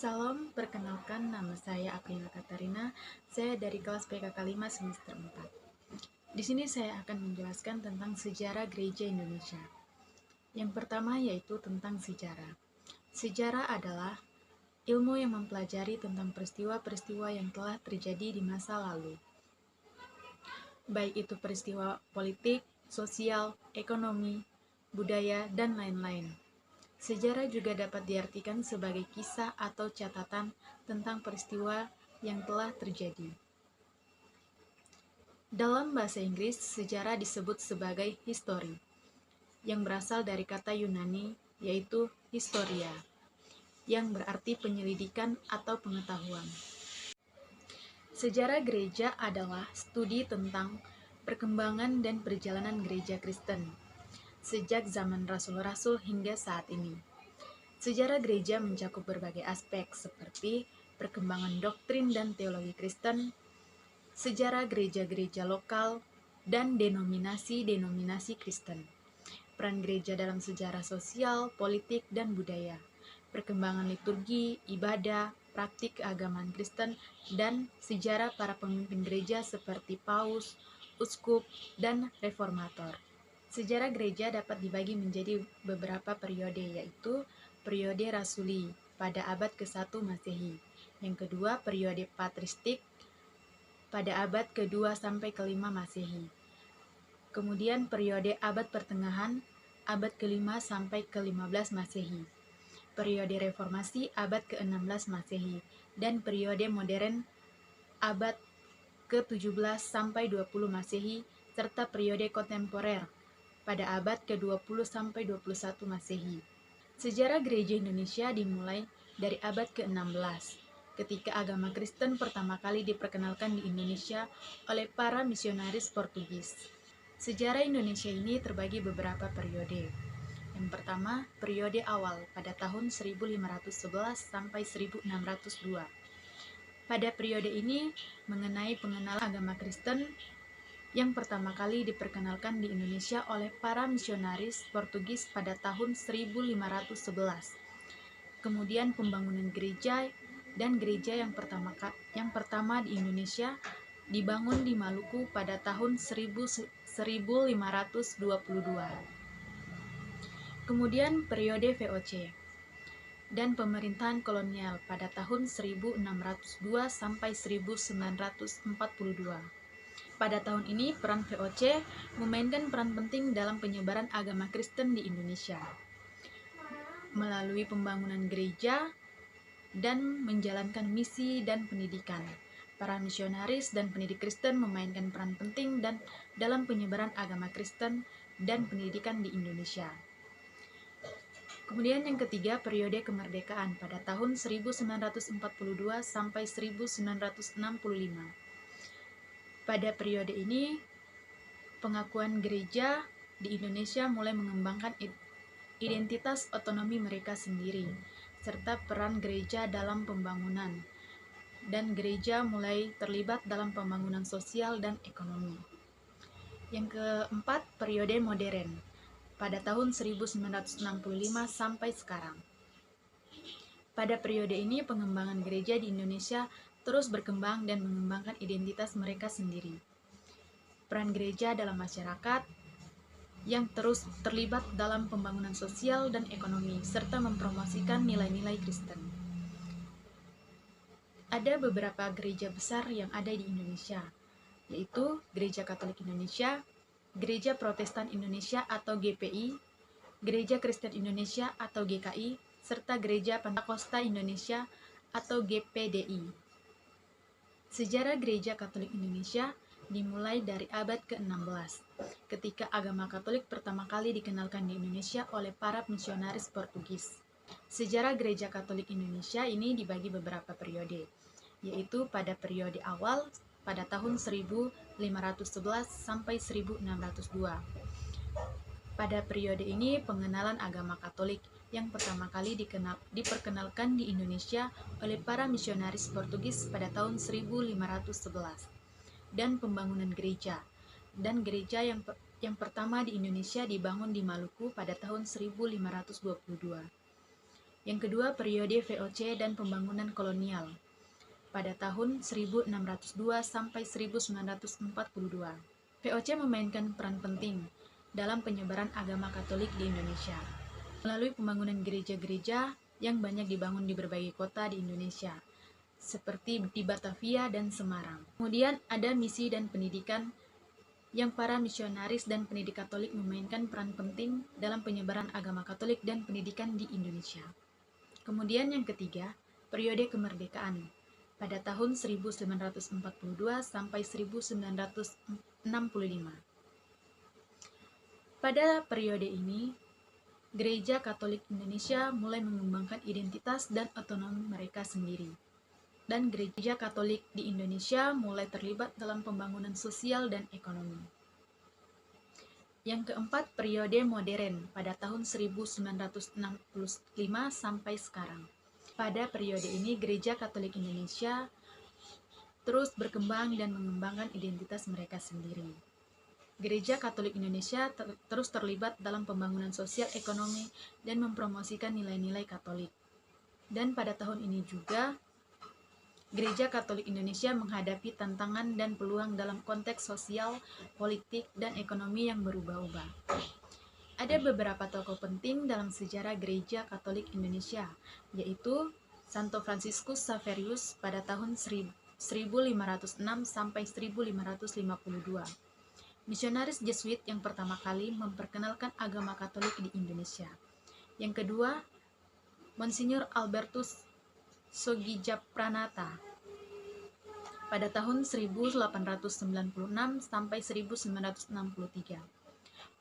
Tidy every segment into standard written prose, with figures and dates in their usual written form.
Salam, perkenalkan nama saya Aprila Katarina. Saya dari kelas PKK 5 semester 4. Di sini saya akan menjelaskan tentang sejarah gereja Indonesia. Yang pertama yaitu tentang sejarah. Sejarah adalah ilmu yang mempelajari tentang peristiwa-peristiwa yang telah terjadi di masa lalu. Baik itu peristiwa politik, sosial, ekonomi, budaya, dan lain-lain. Sejarah juga dapat diartikan sebagai kisah atau catatan tentang peristiwa yang telah terjadi. Dalam bahasa Inggris, sejarah disebut sebagai history, yang berasal dari kata Yunani, yaitu historia, yang berarti penyelidikan atau pengetahuan. Sejarah gereja adalah studi tentang perkembangan dan perjalanan gereja Kristen, sejak zaman rasul-rasul hingga saat ini. Sejarah gereja mencakup berbagai aspek seperti perkembangan doktrin dan teologi Kristen, sejarah gereja-gereja lokal, dan denominasi-denominasi Kristen, peran gereja dalam sejarah sosial, politik, dan budaya, perkembangan liturgi, ibadah, praktik keagamaan Kristen, dan sejarah para pemimpin gereja seperti paus, uskup, dan reformator. Sejarah gereja dapat dibagi menjadi beberapa periode, yaitu periode rasuli pada abad ke-1 Masehi, yang kedua periode patristik pada abad ke-2 sampai ke-5 Masehi. Kemudian periode abad pertengahan abad ke-5 sampai ke-15 Masehi. Periode reformasi abad ke-16 Masehi dan periode modern abad ke-17 sampai 20 Masehi serta periode kontemporer pada abad ke-20 sampai 21 Masehi. Sejarah gereja Indonesia dimulai dari abad ke-16, ketika agama Kristen pertama kali diperkenalkan di Indonesia oleh para misionaris Portugis. Sejarah Indonesia ini terbagi beberapa periode. Yang pertama, periode awal pada tahun 1511 sampai 1602. Pada periode ini mengenai pengenalan agama Kristen yang pertama kali diperkenalkan di Indonesia oleh para misionaris Portugis pada tahun 1511. Kemudian pembangunan gereja dan gereja yang pertama di Indonesia dibangun di Maluku pada tahun 1522. Kemudian periode VOC dan pemerintahan kolonial pada tahun 1602 sampai 1942. Pada tahun ini, peran VOC memainkan peran penting dalam penyebaran agama Kristen di Indonesia melalui pembangunan gereja dan menjalankan misi dan pendidikan. Para misionaris dan pendidik Kristen memainkan peran penting dan dalam penyebaran agama Kristen dan pendidikan di Indonesia. Kemudian yang ketiga, periode kemerdekaan pada tahun 1942 sampai 1965. Pada periode ini, pengakuan gereja di Indonesia mulai mengembangkan identitas otonomi mereka sendiri, serta peran gereja dalam pembangunan, dan gereja mulai terlibat dalam pembangunan sosial dan ekonomi. Yang keempat, periode modern pada tahun 1965 sampai sekarang. Pada periode ini, pengembangan gereja di Indonesia terus berkembang dan mengembangkan identitas mereka sendiri. Peran gereja dalam masyarakat yang terus terlibat dalam pembangunan sosial dan ekonomi, serta mempromosikan nilai-nilai Kristen. Ada beberapa gereja besar yang ada di Indonesia, yaitu Gereja Katolik Indonesia, Gereja Protestan Indonesia atau GPI, Gereja Kristen Indonesia atau GKI, serta Gereja Pentakosta Indonesia atau GPDI. Sejarah Gereja Katolik Indonesia dimulai dari abad ke-16, ketika agama Katolik pertama kali dikenalkan di Indonesia oleh para misionaris Portugis. Sejarah Gereja Katolik Indonesia ini dibagi beberapa periode, yaitu pada periode awal pada tahun 1511 sampai 1602. Pada periode ini, pengenalan agama Katolik yang pertama kali diperkenalkan di Indonesia oleh para misionaris Portugis pada tahun 1511. Dan pembangunan gereja. Dan gereja yang pertama di Indonesia dibangun di Maluku pada tahun 1522. Yang kedua, periode VOC dan pembangunan kolonial pada tahun 1602 sampai 1942. VOC memainkan peran penting dalam penyebaran agama Katolik di Indonesia melalui pembangunan gereja-gereja yang banyak dibangun di berbagai kota di Indonesia, seperti di Batavia dan Semarang. Kemudian ada misi dan pendidikan yang para misionaris dan pendidik Katolik memainkan peran penting dalam penyebaran agama Katolik dan pendidikan di Indonesia. Kemudian yang ketiga, periode kemerdekaan pada tahun 1942 sampai 1965. Pada periode ini, Gereja Katolik Indonesia mulai mengembangkan identitas dan otonomi mereka sendiri. Dan Gereja Katolik di Indonesia mulai terlibat dalam pembangunan sosial dan ekonomi. Yang keempat, periode modern pada tahun 1965 sampai sekarang. Pada periode ini, Gereja Katolik Indonesia terus berkembang dan mengembangkan identitas mereka sendiri. Gereja Katolik Indonesia terus terlibat dalam pembangunan sosial ekonomi dan mempromosikan nilai-nilai Katolik. Dan pada tahun ini juga, Gereja Katolik Indonesia menghadapi tantangan dan peluang dalam konteks sosial, politik, dan ekonomi yang berubah-ubah. Ada beberapa tokoh penting dalam sejarah Gereja Katolik Indonesia, yaitu Santo Fransiskus Xaverius pada tahun 1506 sampai 1552. Misionaris Jesuit yang pertama kali memperkenalkan agama Katolik di Indonesia. Yang kedua, Monsinyur Albertus Sogijapranata pada tahun 1896 sampai 1963.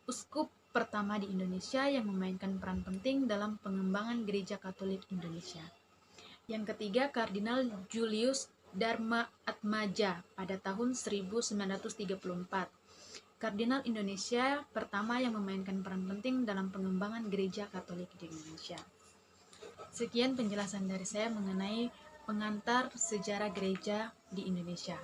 Uskup pertama di Indonesia yang memainkan peran penting dalam pengembangan Gereja Katolik Indonesia. Yang ketiga, Kardinal Julius Dharma Atmaja pada tahun 1934. Kardinal Indonesia pertama yang memainkan peran penting dalam pengembangan Gereja Katolik di Indonesia. Sekian penjelasan dari saya mengenai pengantar sejarah gereja di Indonesia.